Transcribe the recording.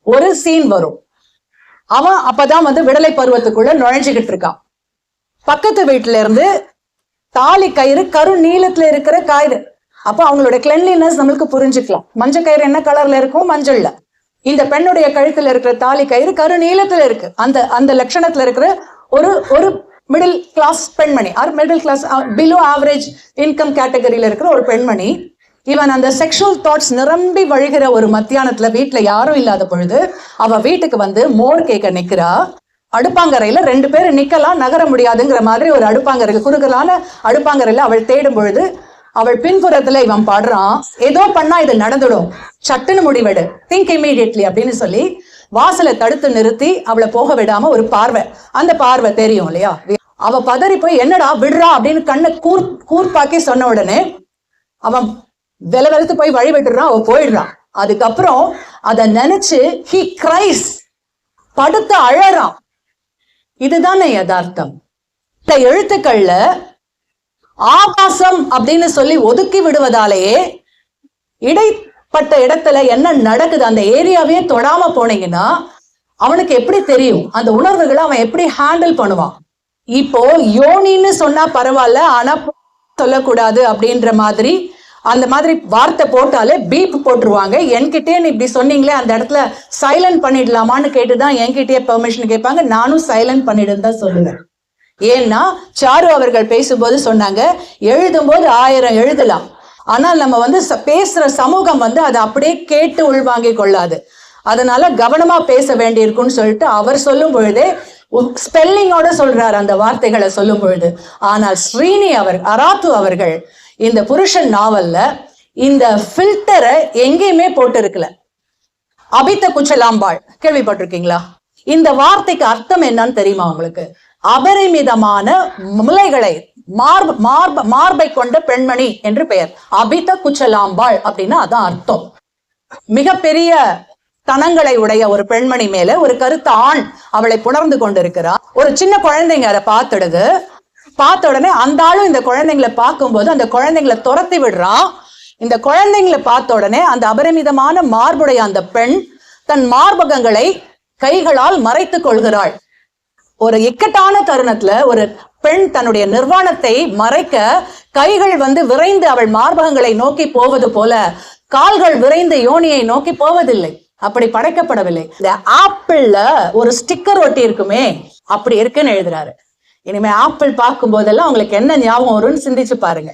ஒரு சீன் வரும். அவன் அப்பதான் வந்து விடலை பருவத்துக்குள்ள நுழைஞ்சுக்கிட்டு இருக்கான். பக்கத்து வீட்டுல இருந்து தாலி கயிறு கரு நீளத்துல இருக்கிற கயிறு. அப்ப அவங்களோட கிளென்லினஸ் நம்மளுக்கு புரிஞ்சுக்கலாம். மஞ்சள் கயிறு என்ன கலர்ல இருக்கும்? மஞ்சள்ல. இந்த பெண்ணுடைய கழுத்துல இருக்கிற தாலி கயிறு கரு நீளத்துல இருக்கு. அந்த லட்சணத்துல இருக்கிற ஒரு மிடில் கிளாஸ் பெண்மணி, or middle class below average income கேட்டகரியில இருக்கிற ஒரு பெண்மணி. இவன் அந்த செக்ஷுவல் தாட்ஸ் நிரம்பி வழிகிற ஒரு மத்தியானத்துல வீட்டுல யாரும் இல்லாத பொழுது அவ வீட்டுக்கு வந்து மோர் கேட்க நிக்கிறா. அடுப்பாங்கரையில 2 பேர் நிக்கலாம், நகர முடியாதுங்கிற மாதிரி ஒரு அடுப்பாங்கரையில, குறுகலான அடுப்பாங்கரையில அவள் தேடும் பொழுது அவள் பின்புறத்துல இவன் பாடுறான், ஏதோ பண்ணா இது நடந்துடும், சட்டுன்னு முடிவெடு, திங்க் இமீடியட்லி அப்படின்னு சொல்லி வாசலை தடுத்து நிறுத்தி அவளை போக விடாம ஒரு பார்வை. அந்த பார்வை தெரியும் இல்லையா? அவ பதறி போய் என்னடா விடுறா அப்படின்னு கண்ணை கூர்ப்பாக்கி சொன்ன உடனே அவன் வெலவெலுத்து போய் வழி விட்டுறான். அவ போயிடுறான். அதுக்கப்புறம் அதை நினைச்சு ஹி கிரைஸ், படுத்து அழறான். இதுதானே யதார்த்தம். இந்த எழுத்துக்கள்ல ஆபாசம் அப்படின்னு சொல்லி ஒதுக்கி விடுவதாலேயே இடைப்பட்ட இடத்துல என்ன நடக்குது அந்த ஏரியாவே தொடாம போனீங்கன்னா அவனுக்கு எப்படி தெரியும்? அந்த உணர்வுகளை அவன் எப்படி ஹேண்டில் பண்ணுவான்? இப்போ யோனின்னு சொன்னா பரவாயில்ல, ஆனா சொல்லக்கூடாது அப்படின்ற மாதிரி அந்த மாதிரி வார்த்தை போட்டாலே பீப் போட்டுருவாங்க. என்கிட்டயே நீ இப்படி சொன்னீங்களே, அந்த இடத்துல சைலண்ட் பண்ணிடலாமான்னு கேட்டுதான் என்கிட்டயே பெர்மிஷன் கேட்பாங்க. நானும் சைலண்ட் பண்ணிடுன்னு தான் சொல்லுவேன். ஏன்னா சாரு அவர்கள் பேசும்போது சொன்னாங்க, எழுதும்போது 1000 எழுதலாம், ஆனால் நம்ம வந்து பேசுற சமூகம் வந்து அதை அப்படியே கேட்டு உள்வாங்கி கொள்ளாது. அதனால கவனமா பேச வேண்டியிருக்குன்னு சொல்லிட்டு அவர் சொல்லும் பொழுதே ஸ்பெல்லிங்கோட சொல்றாரு அந்த வார்த்தைகளை சொல்லும் பொழுது. ஆனால் ஸ்ரீனி அராத்து அவர்கள் இந்த புருஷன் நாவல்ல இந்த ஃபில்டரை எங்கேயுமே போட்டு இருக்கல. அபித்த குச்சலாம்பாள் கேள்விப்பட்டிருக்கீங்களா? இந்த வார்த்தைக்கு அர்த்தம் என்னன்னு தெரியுமா உங்களுக்கு? அபரிமிதமான முலைகளை மார்பை கொண்ட பெண்மணி என்று பெயர். அபித்த குச்சலாம்பாள் அப்படின்னா அதான் அர்த்தம். மிகப்பெரிய தனங்களை உடைய ஒரு பெண்மணி மேல ஒரு கருத்த ஆண் அவளை புணர்ந்து கொண்டிருக்கிறார். ஒரு சின்ன குழந்தைங்க அதை பார்த்துடுது. பார்த்த உடனே அந்த ஆளும் இந்த குழந்தைங்களை பார்க்கும்போது அந்த குழந்தைங்களை துரத்தி விடுறான். இந்த குழந்தைங்களை பார்த்த உடனே அந்த அபரிமிதமான மார்புடைய அந்த பெண் தன் மார்பகங்களை கைகளால் மறைத்துக் கொள்கிறாள். ஒரு இக்கட்டான தருணத்துல ஒரு பெண் தன்னுடைய நிர்வாணத்தை மறைக்க கைகள் வந்து விரைந்து அவள் மார்பகங்களை நோக்கி போவது போல கால்கள் விரைந்து யோனியை நோக்கி போவதில்லை. அப்படி படைக்கப்படவில்லை. இந்த ஆப்பிள்ல ஒரு ஸ்டிக்கர் ஒட்டி இருக்குமே, அப்படி இருக்குன்னு எழுதுறாரு. இனிமே ஆப்பிள் பார்க்கும் போதெல்லாம் உங்களுக்கு என்ன ஞாபகம் வரும்னு சிந்திச்சு பாருங்க.